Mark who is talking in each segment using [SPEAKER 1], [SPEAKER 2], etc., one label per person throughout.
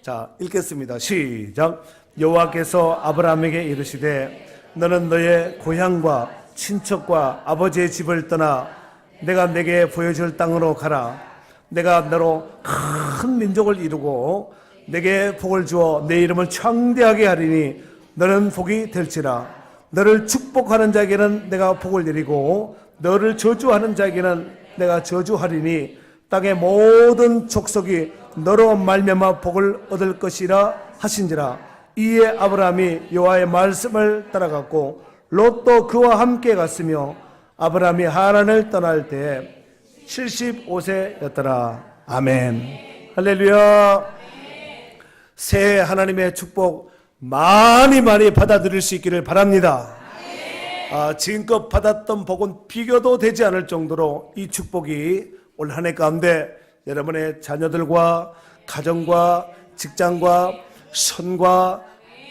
[SPEAKER 1] 자, 읽겠습니다. 시작. 여호와께서 아브라함에게 이르시되 너는 너의 고향과 친척과 아버지의 집을 떠나 내가 내게 보여줄 땅으로 가라. 내가 너로 큰 민족을 이루고 내게 복을 주어 내 이름을 창대하게 하리니 너는 복이 될지라. 너를 축복하는 자에게는 내가 복을 내리고 너를 저주하는 자에게는 내가 저주하리니 땅의 모든 족속이 너로 말미암아 복을 얻을 것이라 하신지라. 이에 아브라함이 여호와의 말씀을 따라갔고 롯도 그와 함께 갔으며 아브라함이 하란을 떠날 때 75세였더라. 아멘. 할렐루야. 새해 하나님의 축복 많이 받아들일 수 있기를 바랍니다. 지금껏 받았던 복은 비교도 되지 않을 정도로 이 축복이 올 한 해 가운데 여러분의 자녀들과 가정과 직장과 손과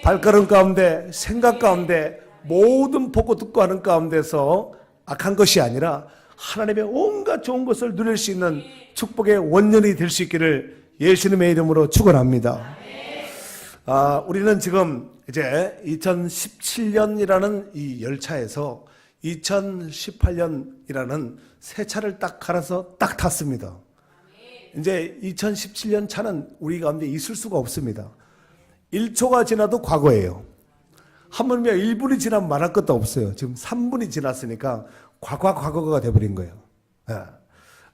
[SPEAKER 1] 발걸음 가운데 생각 가운데 모든 보고 듣고 하는 가운데서 악한 것이 아니라 하나님의 온갖 좋은 것을 누릴 수 있는 축복의 원년이 될 수 있기를 예수님의 이름으로 축원합니다. 우리는 지금 이제 2017년이라는 이 열차에서 2018년이라는 새 차를 딱 갈아서 딱 탔습니다. 이제 2017년 차는 우리 가운데 있을 수가 없습니다. 1초가 지나도 과거예요. 하물며 1분이 지나면 말할 것도 없어요. 지금 3분이 지났으니까 과거가 돼버린 거예요.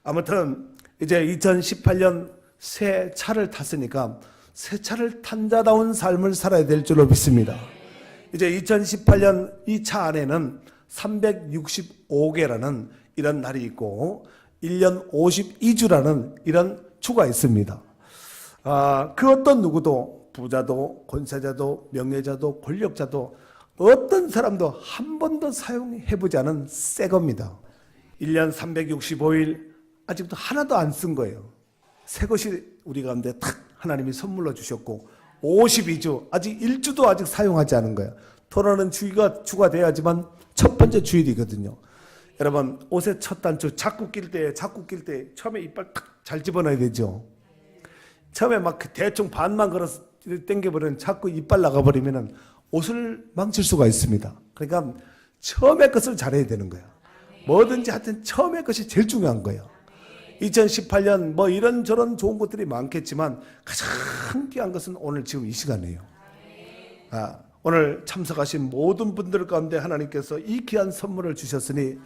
[SPEAKER 1] 아무튼 이제 2018년 새 차를 탔으니까 새 차를 탄 자다운 삶을 살아야 될 줄로 믿습니다. 이제 2018년 이 차 안에는 365개라는 이런 날이 있고 1년 52주라는 이런 주가 있습니다. 그 어떤 누구도 부자도 권세자도 명예자도 권력자도 어떤 사람도 한 번도 사용해보지 않은 새 겁니다. 1년 365일 아직도 하나도 안 쓴 거예요. 새 것이 우리 가운데 탁 하나님이 선물로 주셨고 52주 아직 1주도 아직 사용하지 않은 거예요. 돌아오는 주가 돼야지만 첫 번째 주일이거든요. 여러분 옷의 첫 단추 자꾸 낄 때 처음에 이빨 탁 잘 집어넣어야 되죠. 처음에 막 대충 반만 걸어서 당겨버리면 자꾸 이빨 나가버리면 옷을 망칠 수가 있습니다. 그러니까 처음에 것을 잘해야 되는 거예요. 뭐든지 하여튼 처음에 것이 제일 중요한 거예요. 2018년 뭐 이런저런 좋은 것들이 많겠지만 가장 귀한 것은 오늘 지금 이 시간이에요. 오늘 참석하신 모든 분들 가운데 하나님께서 이 귀한 선물을 주셨으니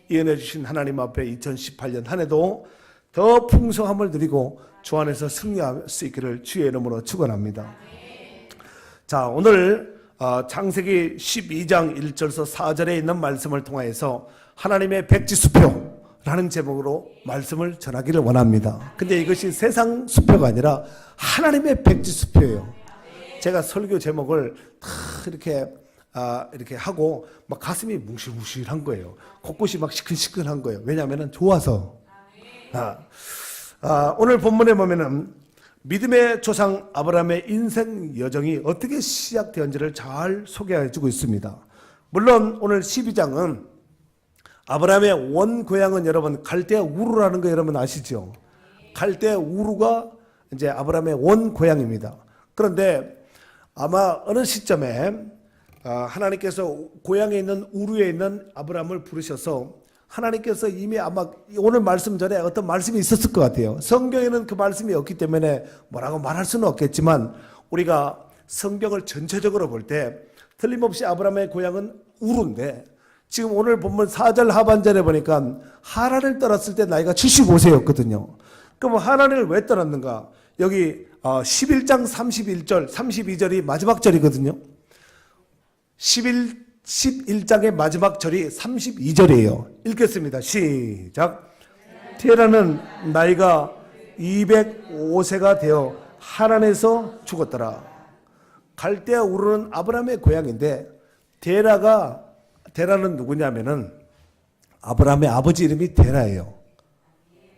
[SPEAKER 1] 이 은혜 주신 하나님 앞에 2018년 한 해도 더 풍성함을 누리고 주 안에서 승리할 수 있기를 주의 이름으로 축원합니다. 자, 오늘 창세기 12장 1절에서 4절에 있는 말씀을 통하여서 하나님의 백지수표라는 제목으로 말씀을 전하기를 원합니다. 근데 이것이 세상 수표가 아니라 하나님의 백지수표예요. 제가 설교 제목을 다 이렇게 하고 막 가슴이 뭉실뭉실한 거예요. 곳곳이 막 시큰시큰한 거예요. 왜냐하면 좋아서. 오늘 본문에 보면은 믿음의 조상 아브라함의 인생 여정이 어떻게 시작되었는지를 잘 소개해 주고 있습니다. 물론 오늘 12장은 아브라함의 원 고향은 여러분 갈대아 우르라는 거 여러분 아시죠? 갈대아 우르가 이제 아브라함의 원 고향입니다. 그런데 아마 어느 시점에 하나님께서 고향에 있는 우르에 있는 아브라함을 부르셔서 하나님께서 이미 아마 오늘 말씀 전에 어떤 말씀이 있었을 것 같아요. 성경에는 그 말씀이 없기 때문에 뭐라고 말할 수는 없겠지만 우리가 성경을 전체적으로 볼 때 틀림없이 아브라함의 고향은 우르인데 지금 오늘 본문 4절 하반절에 보니까 하란을 떠났을 때 나이가 75세였거든요. 그럼 하란을 왜 떠났는가? 여기 11장 31절, 32절이 마지막 절이거든요. 11장의 마지막 절이 32절이에요. 읽겠습니다. 시작. 테라는 나이가 205세가 되어 하란에서 죽었더라. 갈대아 우르는 아브라함의 고향인데 데라는 누구냐면은 아브라함의 아버지 이름이 데라예요.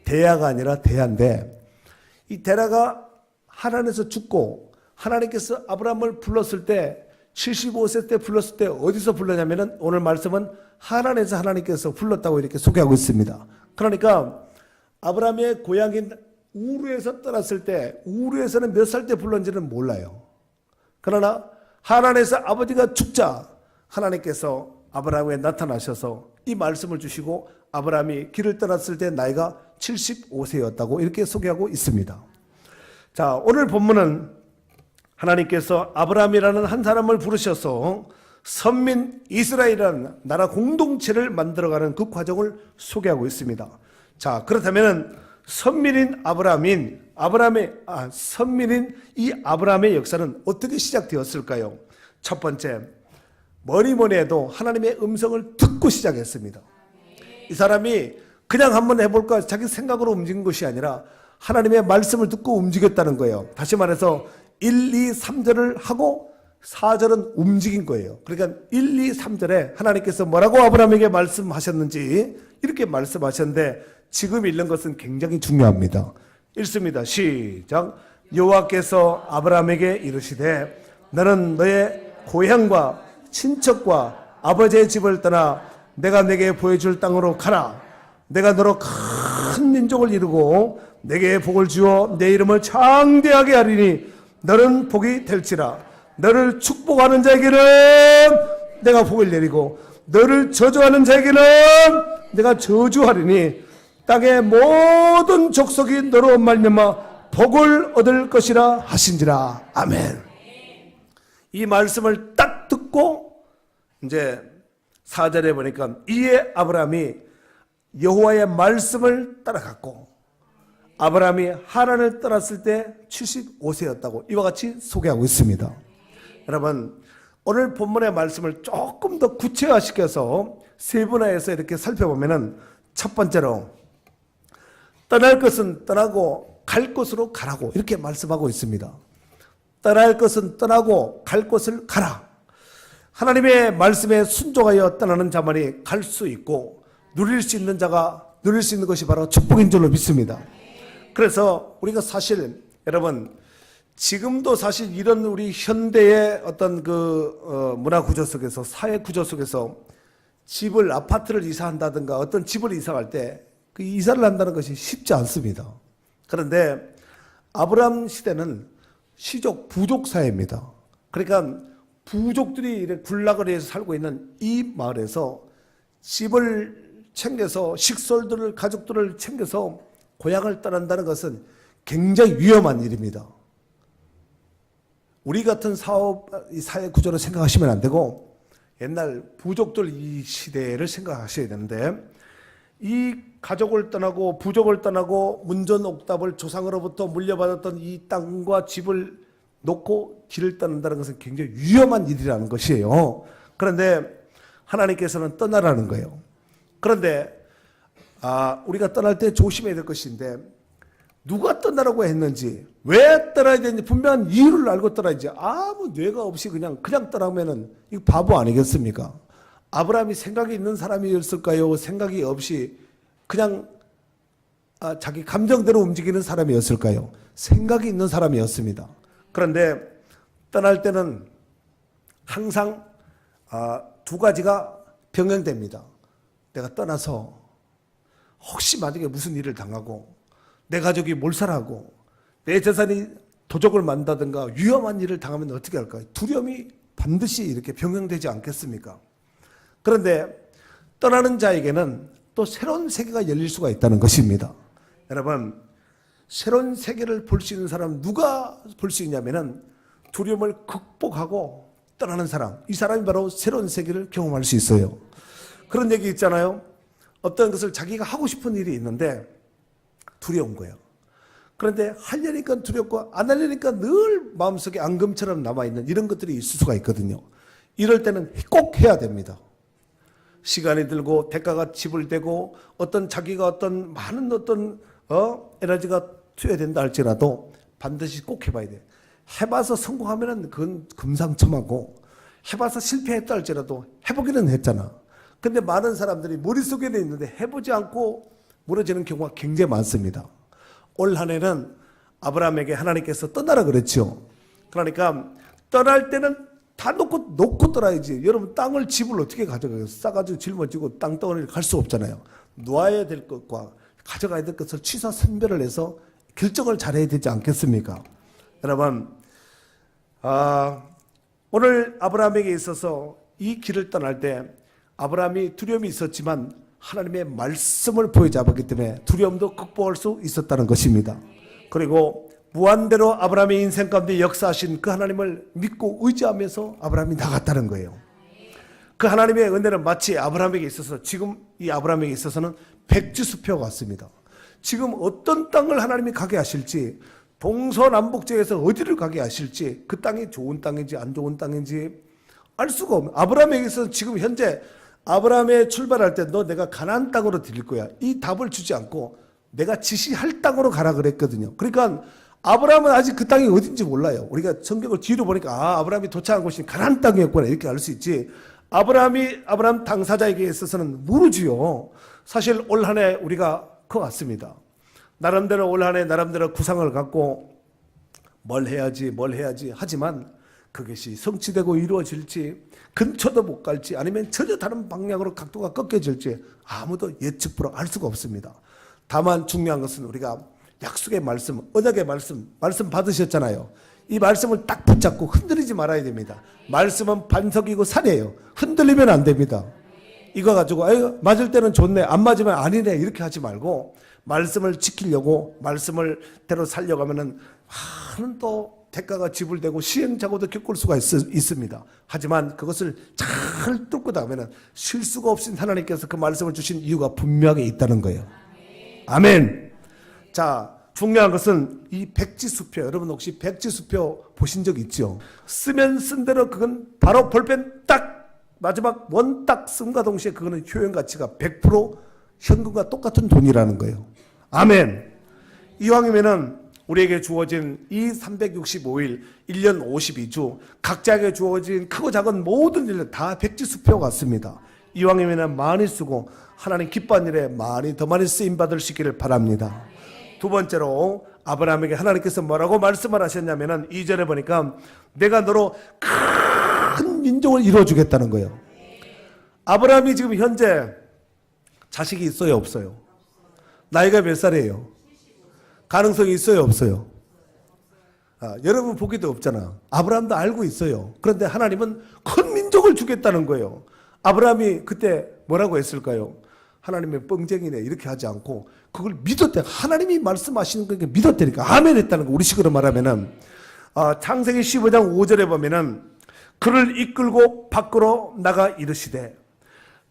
[SPEAKER 1] 데야가 아니라 데야인데 이 데라가 하란에서 죽고 하나님께서 아브라함을 불렀을 때 75세 때 불렀을 때 어디서 불렀냐면은 오늘 말씀은 하란에서 하나님께서 불렀다고 이렇게 소개하고 있습니다. 그러니까 아브라함의 고향인 우르에서 떠났을 때, 우르에서는 몇 살 때 불렀는지는 몰라요. 그러나 하란에서 아버지가 죽자 하나님께서 아브라함에 나타나셔서 이 말씀을 주시고 아브라함이 길을 떠났을 때 나이가 75세였다고 이렇게 소개하고 있습니다. 자, 오늘 본문은 하나님께서 아브라함이라는 한 사람을 부르셔서 선민 이스라엘이라는 나라 공동체를 만들어가는 그 과정을 소개하고 있습니다. 자, 그렇다면 선민인 선민인 이 아브라함의 역사는 어떻게 시작되었을까요? 첫 번째, 뭐니 해도 하나님의 음성을 듣고 시작했습니다. 이 사람이 그냥 한번 해볼까 자기 생각으로 움직인 것이 아니라 하나님의 말씀을 듣고 움직였다는 거예요. 다시 말해서 1, 2, 3절을 하고 4절은 움직인 거예요. 그러니까 1, 2, 3절에 하나님께서 뭐라고 아브라함에게 말씀하셨는지 이렇게 말씀하셨는데 지금 읽는 것은 굉장히 중요합니다. 읽습니다. 시작. 여호와께서 아브라함에게 이르시되 너는 너의 고향과 친척과 아버지의 집을 떠나 내가 내게 보여줄 땅으로 가라. 내가 너로 큰 민족을 이루고 내게 복을 주어 내 이름을 창대하게 하리니 너는 복이 될지라. 너를 축복하는 자에게는 내가 복을 내리고 너를 저주하는 자에게는 내가 저주하리니 땅의 모든 족속이 너로 말미암아 복을 얻을 것이라 하신지라. 아멘. 이 말씀을 딱 듣고 이제 4절에 보니까 이에 아브라함이 여호와의 말씀을 따라갔고 아브라함이 하란을 떠났을 때 75세였다고 이와 같이 소개하고 있습니다. 여러분, 오늘 본문의 말씀을 조금 더 구체화시켜서 세분화해서 이렇게 살펴보면은 첫 번째로 떠날 것은 떠나고 갈 곳으로 가라고 이렇게 말씀하고 있습니다. 떠날 것은 떠나고 갈 곳을 가라. 하나님의 말씀에 순종하여 떠나는 자만이 갈 수 있고 누릴 수 있는 자가 누릴 수 있는 것이 바로 축복인 줄로 믿습니다. 그래서 우리가 사실 여러분 지금도 사실 이런 우리 현대의 어떤 문화 구조 속에서 사회 구조 속에서 집을 아파트를 이사한다든가 어떤 집을 이사할 때 그 이사를 한다는 것이 쉽지 않습니다. 그런데 아브라함 시대는 부족 사회입니다. 그러니까 부족들이 이렇게 군락을 해서 살고 있는 이 마을에서 집을 챙겨서 식솔들을 가족들을 챙겨서 고향을 떠난다는 것은 굉장히 위험한 일입니다. 우리 같은 사회 구조를 생각하시면 안 되고 옛날 부족들 이 시대를 생각하셔야 되는데 이 가족을 떠나고 부족을 떠나고 문전옥답을 조상으로부터 물려받았던 이 땅과 집을 놓고 길을 떠난다는 것은 굉장히 위험한 일이라는 것이에요. 그런데 하나님께서는 떠나라는 거예요. 그런데 우리가 떠날 때 조심해야 될 것인데 누가 떠나라고 했는지 왜 떠나야 되는지 분명한 이유를 알고 떠나야지 아무 뇌가 없이 그냥 떠나면은 이거 바보 아니겠습니까? 아브라함이 생각이 있는 사람이었을까요? 생각이 없이 그냥 자기 감정대로 움직이는 사람이었을까요? 생각이 있는 사람이었습니다. 그런데 떠날 때는 항상 두 가지가 병행됩니다. 내가 떠나서 혹시 만약에 무슨 일을 당하고 내 가족이 몰살하고 내 재산이 도적을 만다든가 위험한 일을 당하면 어떻게 할까요? 두려움이 반드시 이렇게 병행되지 않겠습니까? 그런데 떠나는 자에게는 또 새로운 세계가 열릴 수가 있다는 것입니다. 여러분, 새로운 세계를 볼 수 있는 사람 누가 볼 수 있냐면은 두려움을 극복하고 떠나는 사람, 이 사람이 바로 새로운 세계를 경험할 수 있어요. 그런 얘기 있잖아요. 어떤 것을 자기가 하고 싶은 일이 있는데 두려운 거예요. 그런데 하려니까 두렵고 안 하려니까 늘 마음속에 앙금처럼 남아있는 이런 것들이 있을 수가 있거든요. 이럴 때는 꼭 해야 됩니다. 시간이 들고 대가가 지불되고 자기가 많은 에너지가 투여된다 할지라도 반드시 꼭 해봐야 돼요. 해봐서 성공하면은 그건 금상첨화고 해봐서 실패했다 할지라도 해보기는 했잖아. 근데 많은 사람들이 머릿속에는 있는데 해보지 않고 무너지는 경우가 굉장히 많습니다. 올 한 해는 아브라함에게 하나님께서 떠나라 그랬죠. 그러니까 떠날 때는 다 놓고 떠나야지. 여러분 땅을 집을 어떻게 가져가요? 싸가지고 짊어지고 땅덩어리를 갈 수 없잖아요. 놓아야 될 것과 가져가야 될 것을 취사 선별을 해서 결정을 잘해야 되지 않겠습니까? 여러분, 오늘 아브라함에게 있어서 이 길을 떠날 때 아브라함이 두려움이 있었지만 하나님의 말씀을 보여잡았기 때문에 두려움도 극복할 수 있었다는 것입니다. 그리고 무한대로 아브라함의 인생 가운데 역사하신 그 하나님을 믿고 의지하면서 아브라함이 나갔다는 거예요. 그 하나님의 은혜는 마치 아브라함에게 있어서 지금 이 아브라함에게 있어서는 백지수표 같습니다. 지금 어떤 땅을 하나님이 가게 하실지, 동서남북지에서 어디를 가게 하실지, 그 땅이 좋은 땅인지 안 좋은 땅인지 알 수가 없는, 아브라함에게 있어서 지금 현재 아브라함의 출발할 때 너 내가 가나안 땅으로 드릴 거야, 이 답을 주지 않고 내가 지시할 땅으로 가라 그랬거든요. 그러니까 아브라함은 아직 그 땅이 어딘지 몰라요. 우리가 성경을 뒤로 보니까 아브라함이 도착한 곳이 가나안 땅이었구나 이렇게 알 수 있지, 아브라함 당사자에게 있어서는 모르지요. 사실 올 한 해 우리가 그거 같습니다. 나름대로 올 한 해 나름대로 구상을 갖고 뭘 해야지 하지만 그것이 성취되고 이루어질지, 근처도 못 갈지, 아니면 전혀 다른 방향으로 각도가 꺾여질지 아무도 예측 불허 알 수가 없습니다. 다만 중요한 것은 우리가 약속의 말씀, 언약의 말씀 받으셨잖아요. 이 말씀을 딱 붙잡고 흔들리지 말아야 됩니다. 말씀은 반석이고 산이에요. 흔들리면 안 됩니다. 이거 가지고 맞을 때는 좋네, 안 맞으면 아니네 이렇게 하지 말고 말씀을 지키려고 말씀을 대로 살려가면은 많은 또 대가가 지불되고 시행착오도 겪을 수가 있습니다. 하지만 그것을 잘 뚫고 나가면은 실수가 없인 하나님께서 그 말씀을 주신 이유가 분명히 있다는 거예요. 아멘. 자, 중요한 것은 이 백지수표, 여러분 혹시 백지수표 보신 적 있죠? 쓰면 쓴 대로 그건 바로 볼펜 딱 마지막 원 딱 쓴과 동시에 그거는 효용 가치가 100% 현금과 똑같은 돈이라는 거예요. 아멘. 이왕이면은 우리에게 주어진 이 365일, 1년 52주, 각자에게 주어진 크고 작은 모든 일을 다 백지수표 같습니다. 이왕이면은 많이 쓰고 하나님 기뻐한 일에 더 많이 쓰임 받을 수 있기를 바랍니다. 두 번째로 아브라함에게 하나님께서 뭐라고 말씀을 하셨냐면은 2절에 보니까 내가 너로 큰 민족을 이루어주겠다는 거예요. 아브라함이 지금 현재 자식이 있어요, 없어요? 나이가 몇 살이에요? 가능성이 있어요, 없어요? 여러분 보기도 없잖아. 아브라함도 알고 있어요. 그런데 하나님은 큰 민족을 주겠다는 거예요. 아브라함이 그때 뭐라고 했을까요? 하나님의 뻥쟁이네 이렇게 하지 않고 그걸 믿었대. 하나님이 말씀하시는 거니까 믿었다니까. 아멘 했다는 거. 우리식으로 말하면은 창세기 15장 5절에 보면은 그를 이끌고 밖으로 나가 이르시되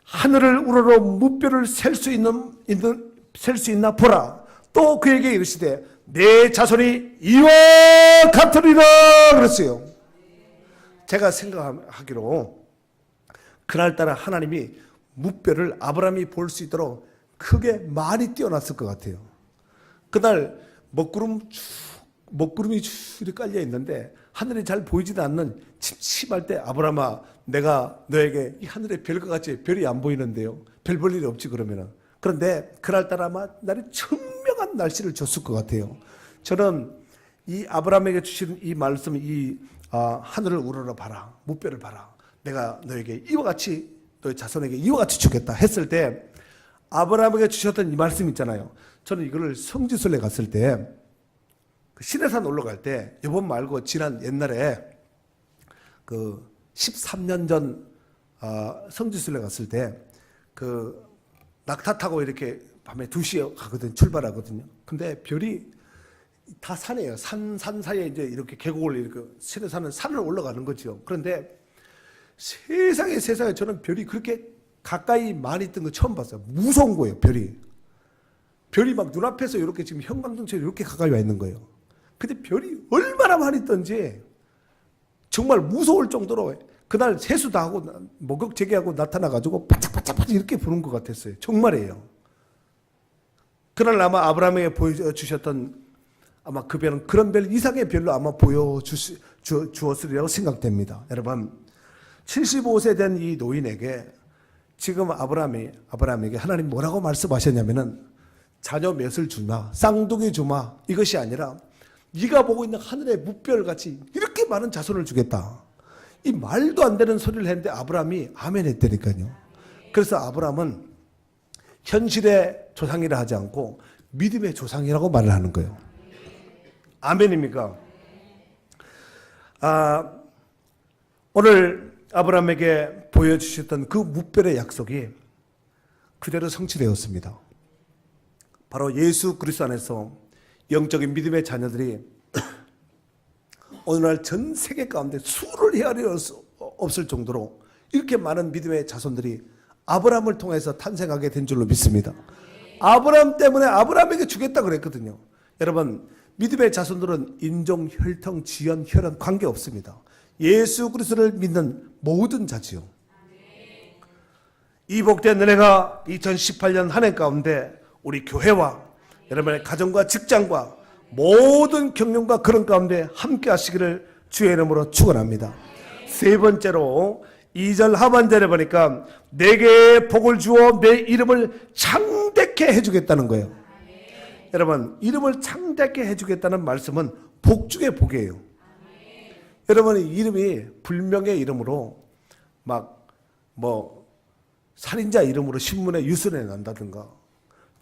[SPEAKER 1] 하늘을 우러러 무뼈를 셀 수 있나 보라. 또 그에게 이르시되 내 자손이 이와 같으리라 그랬어요. 제가 생각하기로 그날따라 하나님이 무뼈를 아브라함이 볼 수 있도록 크게 많이 띄워놨을 것 같아요. 그날 먹구름이 쭉 이렇게 깔려 있는데 하늘이 잘 보이지도 않는 침침할 때 아브라함아 내가 너에게 이 하늘의 별과 같이 별이 안 보이는데요. 별 볼 일이 없지 그러면은. 그런데 그날따라 아마 날이 청명한 날씨를 줬을 것 같아요. 저는 이 아브라함에게 주신 이 말씀, 하늘을 우러러 봐라, 무뼈를 봐라. 내가 너에게 이와 같이 너의 자손에게 이와 같이 주겠다 했을 때 아브라함에게 주셨던 이 말씀 있잖아요. 저는 이거를 성지순례 갔을 때 시내산 올라갈 때 이번 말고 지난 옛날에 그 13년 전 성지순례 갔을 때 그 낙타 타고 이렇게 밤에 2시에 가거든, 출발하거든요. 근데 별이 다 산이에요. 산 사이에 이제 이렇게 계곡을 이렇게 시내산은 산을 올라가는 거죠. 그런데 세상에 저는 별이 그렇게 가까이 많이 뜬 거 처음 봤어요. 무서운 거예요, 별이 막 눈앞에서 이렇게 지금 형광등처럼 이렇게 가까이 와 있는 거예요. 근데 별이 얼마나 많이 떴는지 정말 무서울 정도로 그날 세수 다 하고 목욕 재개하고 나타나가지고 반짝반짝 이렇게 보는 것 같았어요. 정말이에요. 그날 아마 아브라함에게 보여주셨던 아마 그 별은 그런 별 이상의 별로 아마 보여주었으리라고 생각됩니다. 여러분 75세 된 이 노인에게 지금 아브라함에게 하나님 뭐라고 말씀하셨냐면은 자녀 몇을 주마, 쌍둥이 주마 이것이 아니라 네가 보고 있는 하늘의 무별같이 이렇게 많은 자손을 주겠다. 이 말도 안 되는 소리를 했는데 아브라함이 아멘 했다니까요. 그래서 아브라함은 현실의 조상이라 하지 않고 믿음의 조상이라고 말을 하는 거예요. 아멘입니까? 오늘 아브라함에게 보여주셨던 그 무별의 약속이 그대로 성취되었습니다. 바로 예수 그리스도 안에서 영적인 믿음의 자녀들이 오늘날 전 세계 가운데 수를 헤아릴 수 없을 정도로 이렇게 많은 믿음의 자손들이 아브라함을 통해서 탄생하게 된 줄로 믿습니다. 아브라함 때문에 아브라함에게 주겠다 그랬거든요. 여러분, 믿음의 자손들은 인종, 혈통, 지연, 혈연 관계없습니다. 예수 그리스도를 믿는 모든 자지요. 이 복된 은혜가 2018년 한 해 가운데 우리 교회와 여러분의 가정과 직장과 모든 경륜과 그런 가운데 함께 하시기를 주의 이름으로 축원합니다. 세 번째로 2절 하반절에 보니까 내게 복을 주어 내 이름을 창대케 해주겠다는 거예요. 여러분, 이름을 창대케 해주겠다는 말씀은 복 중의 복이에요. 여러분의 이름이 불명의 이름으로 살인자 이름으로 신문에 뉴스에 난다든가,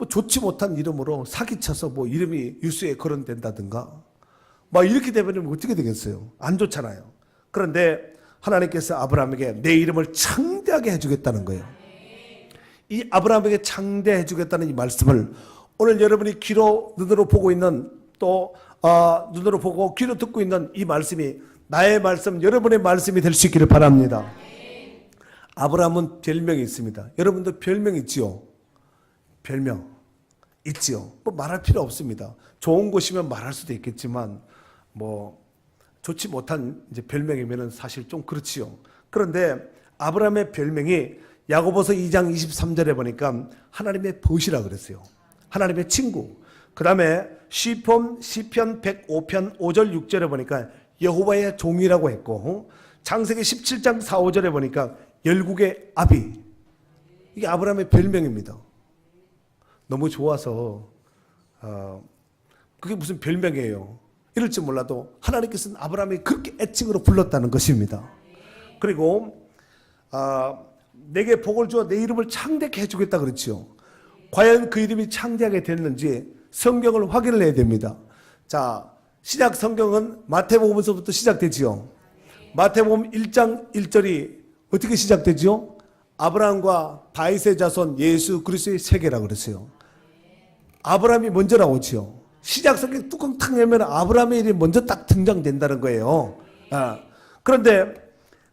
[SPEAKER 1] 좋지 못한 이름으로 사기쳐서 이름이 뉴스에 거론된다든가, 이렇게 되면 어떻게 되겠어요? 안 좋잖아요. 그런데 하나님께서 아브라함에게 내 이름을 창대하게 해주겠다는 거예요. 이 아브라함에게 창대해 주겠다는 이 말씀을 오늘 여러분이 귀로 눈으로 보고 있는 눈으로 보고 귀로 듣고 있는 이 말씀이 나의 말씀, 여러분의 말씀이 될 수 있기를 바랍니다. 아브라함은 별명이 있습니다. 여러분도 별명 있지요? 별명 있지요? 말할 필요 없습니다. 좋은 곳이면 말할 수도 있겠지만 좋지 못한 별명이면 사실 좀 그렇지요. 그런데 아브라함의 별명이 야고보서 2장 23절에 보니까 하나님의 벗이라 그랬어요. 하나님의 친구. 그 다음에 시편 105편 5절 6절에 보니까 여호와의 종이라고 했고, 창세기 17장 4, 5절에 보니까 열국의 아비. 이게 아브라함의 별명입니다. 너무 좋아서 그게 무슨 별명이에요. 이럴지 몰라도 하나님께서는 아브라함이 그렇게 애칭으로 불렀다는 것입니다. 그리고 내게 복을 주어 내 이름을 창대케 해주겠다 그랬죠. 과연 그 이름이 창대하게 됐는지 성경을 확인을 해야 됩니다. 자, 시작 성경은 마태복음서부터 시작되지요. 마태복음 1장 1절이 어떻게 시작되지요? 아브라함과 다윗의 자손 예수 그리스도의 세계라고 그랬어요. 아브라함이 먼저 나오지요. 시작 성경 뚜껑 탁 열면 아브라함의 이름이 먼저 딱 등장된다는 거예요. 그런데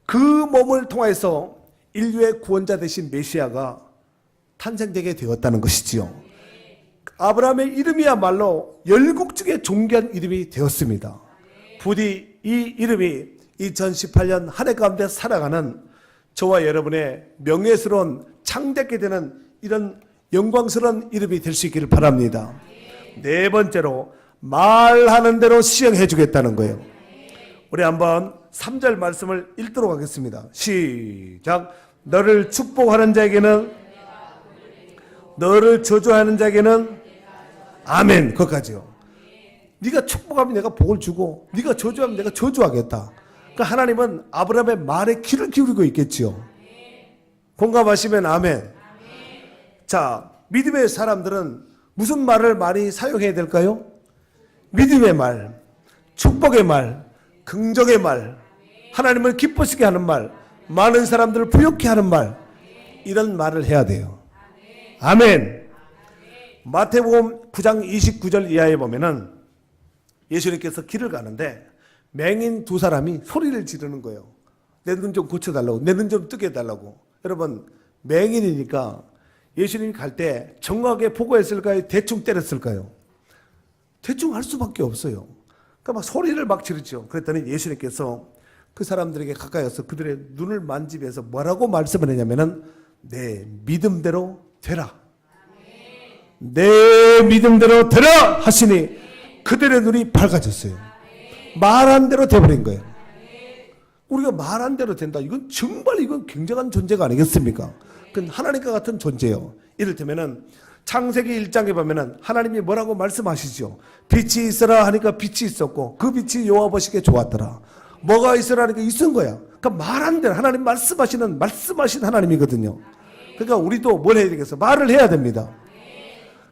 [SPEAKER 1] 그 몸을 통해서 인류의 구원자 되신 메시아가 탄생되게 되었다는 것이지요. 아브라함의 이름이야말로 열국 중에 존귀한 이름이 되었습니다. 부디 이 이름이 2018년 한 해 가운데 살아가는 저와 여러분의 명예스러운 창대케 되는 이런 영광스러운 이름이 될 수 있기를 바랍니다. 네 번째로 말하는 대로 시행해 주겠다는 거예요. 우리 한번 3절 말씀을 읽도록 하겠습니다. 시작. 너를 축복하는 자에게는, 너를 저주하는 자에게는 아멘. 거기까지요. 네가 축복하면 내가 복을 주고 네가 저주하면 내가 저주하겠다. 그러니까 하나님은 아브라함의 말에 귀를 기울이고 있겠지요. 공감하시면 아멘. 자, 믿음의 사람들은 무슨 말을 많이 사용해야 될까요? 믿음의 말, 축복의 말, 긍정의 말, 하나님을 기쁘시게 하는 말, 많은 사람들을 부욕케 하는 말, 이런 말을 해야 돼요. 아멘. 마태복음 9장 29절 이하에 보면은 예수님께서 길을 가는데 맹인 두 사람이 소리를 지르는 거예요. 내 눈 좀 고쳐달라고, 내 눈 좀 뜨게 해달라고. 여러분, 맹인이니까 예수님이 갈 때 정확하게 보고했을까요? 대충 때렸을까요? 대충 할 수밖에 없어요. 그러니까 소리를 지르죠. 그랬더니 예수님께서 그 사람들에게 가까이 와서 그들의 눈을 만지면서 뭐라고 말씀을 했냐면은 내 믿음대로 되라. 내 믿음대로 되라 하시니 그들의 눈이 밝아졌어요. 말한 대로 돼버린 거예요. 우리가 말한 대로 된다. 이건 정말 굉장한 존재가 아니겠습니까? 그건 하나님과 같은 존재예요. 이를테면은 창세기 1장에 보면은 하나님이 뭐라고 말씀하시죠? 빛이 있어라 하니까 빛이 있었고 그 빛이 여호와 보시기에 좋았더라. 뭐가 있어라 하니까 있은 거야. 그러니까 말한 대로 하나님 말씀하신 하나님이거든요. 그러니까 우리도 뭘 해야 되겠어? 말을 해야 됩니다.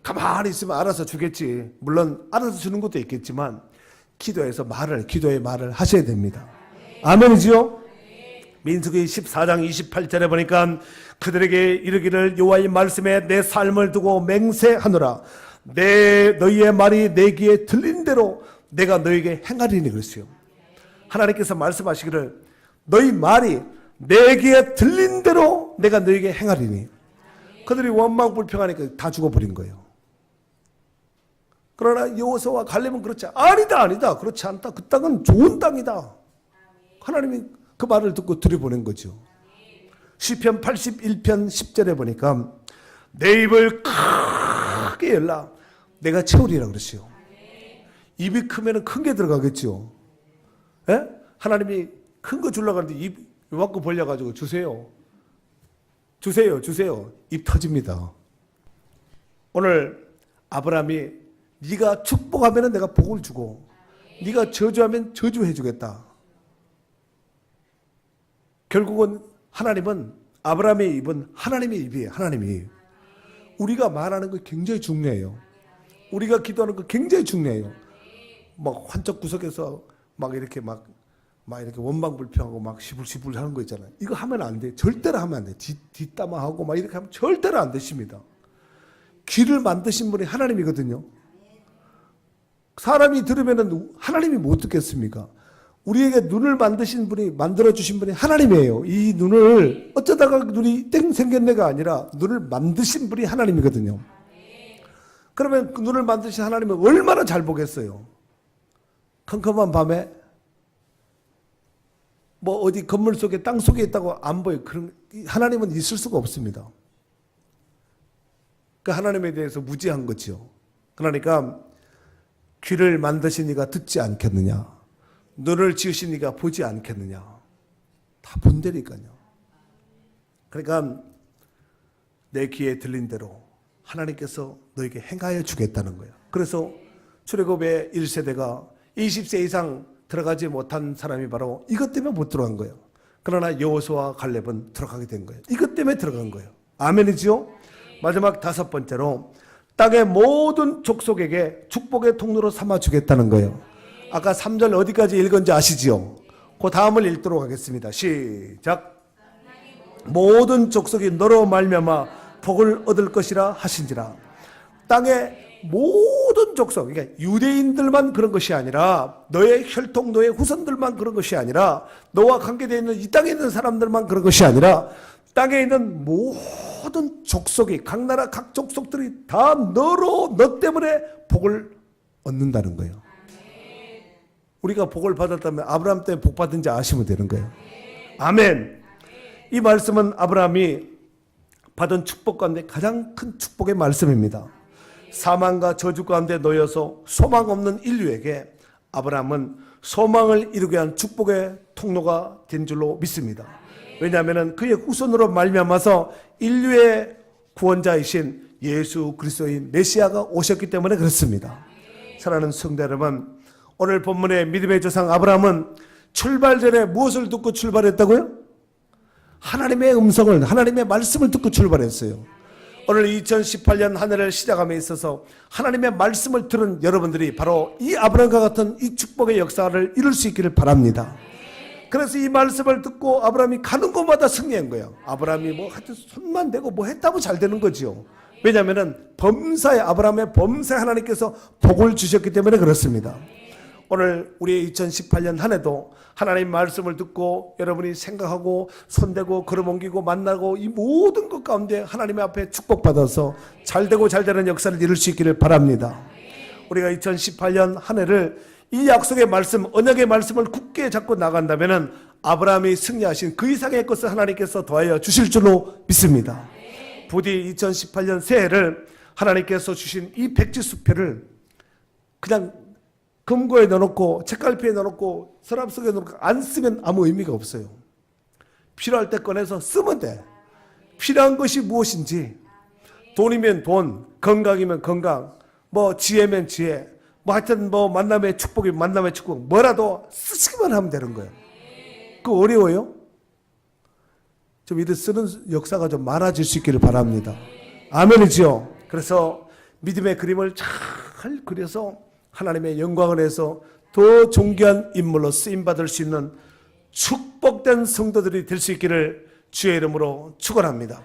[SPEAKER 1] 가만히 있으면 알아서 주겠지. 물론 알아서 주는 것도 있겠지만 기도의 말을 하셔야 됩니다. 아멘이지요? 민수기 14장 28절에 보니까 그들에게 이르기를 여호와의 말씀에 내 삶을 두고 맹세하노라. 너희의 말이 내 귀에 들린 대로 내가 너희에게 행하리니 그랬어요. 하나님께서 말씀하시기를 너희 말이 내 귀에 들린 대로 내가 너희에게 행하리니. 그들이 원망불평하니까 다 죽어버린 거예요. 그러나 여호수아와 갈렙은 그렇지 아니다 그렇지 않다. 그 땅은 좋은 땅이다. 하나님이 그 말을 듣고 들여보낸 거죠. 시편 81편 10절에 보니까 내 입을 크게 열라 내가 채우리라 그랬어요. 입이 크면 큰 게 들어가겠죠. 예? 하나님이 큰 거 주려고 하는데 입 이만큼 벌려가지고 주세요. 입 터집니다. 오늘 아브라함이 네가 축복하면 내가 복을 주고 네가 저주하면 저주해 주겠다. 결국은 하나님은 아브라함의 입은 하나님의 입이에요. 하나님이. 우리가 말하는 거 굉장히 중요해요. 우리가 기도하는 거 굉장히 중요해요. 막 환적 구석에서 막 이렇게 원망불평하고 막 시불시불 하는 거 있잖아요. 이거 하면 안 돼. 절대로 하면 안 돼. 뒷담화하고 막 이렇게 하면 절대로 안 되십니다. 귀를 만드신 분이 하나님이거든요. 사람이 들으면 하나님이 못 듣겠습니까? 우리에게 눈을 만드신 분이, 만들어주신 분이 하나님이에요. 이 눈을 어쩌다가 눈이 땡 생겼네가 아니라 눈을 만드신 분이 하나님이거든요. 그러면 그 눈을 만드신 하나님은 얼마나 잘 보겠어요? 컴컴한 밤에 뭐 어디 건물 속에 땅 속에 있다고 안 보여. 그런 하나님은 있을 수가 없습니다. 그 하나님에 대해서 무지한 거죠. 그러니까 귀를 만드신 이가 듣지 않겠느냐, 눈을 지으신 이가 보지 않겠느냐. 다 본다니까요. 그러니까 내 귀에 들린 대로 하나님께서 너에게 행하여 주겠다는 거예요. 그래서 출애굽의 1세대가 20세 이상 들어가지 못한 사람이 바로 이것 때문에 못 들어간 거예요. 그러나 여호수아와 갈렙은 들어가게 된 거예요. 이것 때문에 들어간 거예요. 아멘이지요? 마지막 5번째로 땅의 모든 족속에게 축복의 통로로 삼아주겠다는 거예요. 아까 3절 어디까지 읽은지 아시지요? 그 다음을 읽도록 하겠습니다. 시작. 모든 족속이 너로 말미암아 복을 얻을 것이라 하신지라. 땅의 모든 족속, 그러니까 유대인들만 그런 것이 아니라 너의 혈통, 너의 후손들만 그런 것이 아니라 너와 관계되어 있는 이 땅에 있는 사람들만 그런 것이 아니라 땅에 있는 모든 족속이, 각 나라 각 족속들이 다 너 때문에 복을 얻는다는 거예요. 우리가 복을 받았다면 아브라함 때문에 복 받은지 아시면 되는 거예요. 아멘. 이 말씀은 아브라함이 받은 축복 가운데 가장 큰 축복의 말씀입니다. 사망과 저주 가운데 놓여서 소망 없는 인류에게 아브라함은 소망을 이루게 한 축복의 통로가 된 줄로 믿습니다. 왜냐하면 그의 후손으로 말미암아서 인류의 구원자이신 예수 그리스도인 메시아가 오셨기 때문에 그렇습니다. 사랑하는 성도 여러분, 오늘 본문의 믿음의 조상 아브라함은 출발 전에 무엇을 듣고 출발했다고요? 하나님의 음성을, 하나님의 말씀을 듣고 출발했어요. 오늘 2018년 한 해를 시작함에 있어서 하나님의 말씀을 들은 여러분들이 바로 이 아브라함과 같은 이 축복의 역사를 이룰 수 있기를 바랍니다. 그래서 이 말씀을 듣고 아브라함이 가는 곳마다 승리한 거예요. 아브라함이 뭐 하여튼 손만 대고 뭐 했다고 잘 되는 거지요. 왜냐하면 아브라함의 범사에 하나님께서 복을 주셨기 때문에 그렇습니다. 오늘 우리의 2018년 한 해도 하나님 말씀을 듣고 여러분이 생각하고 손대고 걸음 옮기고 만나고 이 모든 것 가운데 하나님의 앞에 축복받아서 잘되고 잘되는 역사를 이룰 수 있기를 바랍니다. 우리가 2018년 한 해를 이 약속의 말씀, 언약의 말씀을 굳게 잡고 나간다면 아브라함이 승리하신 그 이상의 것을 하나님께서 더하여 주실 줄로 믿습니다. 부디 2018년 새해를 하나님께서 주신 이 백지수표를 그냥 금고에 넣어놓고 책갈피에 넣어놓고 서랍 속에 넣어놓고 안 쓰면 아무 의미가 없어요. 필요할 때 꺼내서 쓰면 돼. 필요한 것이 무엇인지, 돈이면 돈, 건강이면 건강, 뭐 지혜면 지혜, 뭐 하여튼 뭐 만남의 축복이면 만남의 축복, 뭐라도 쓰시기만 하면 되는 거예요. 그거 어려워요? 좀 이들 쓰는 역사가 좀 많아질 수 있기를 바랍니다. 아멘이죠. 그래서 믿음의 그림을 잘 그려서 하나님의 영광을 해서 더 존귀한 인물로 쓰임받을 수 있는 축복된 성도들이 될 수 있기를 주의 이름으로 축원합니다.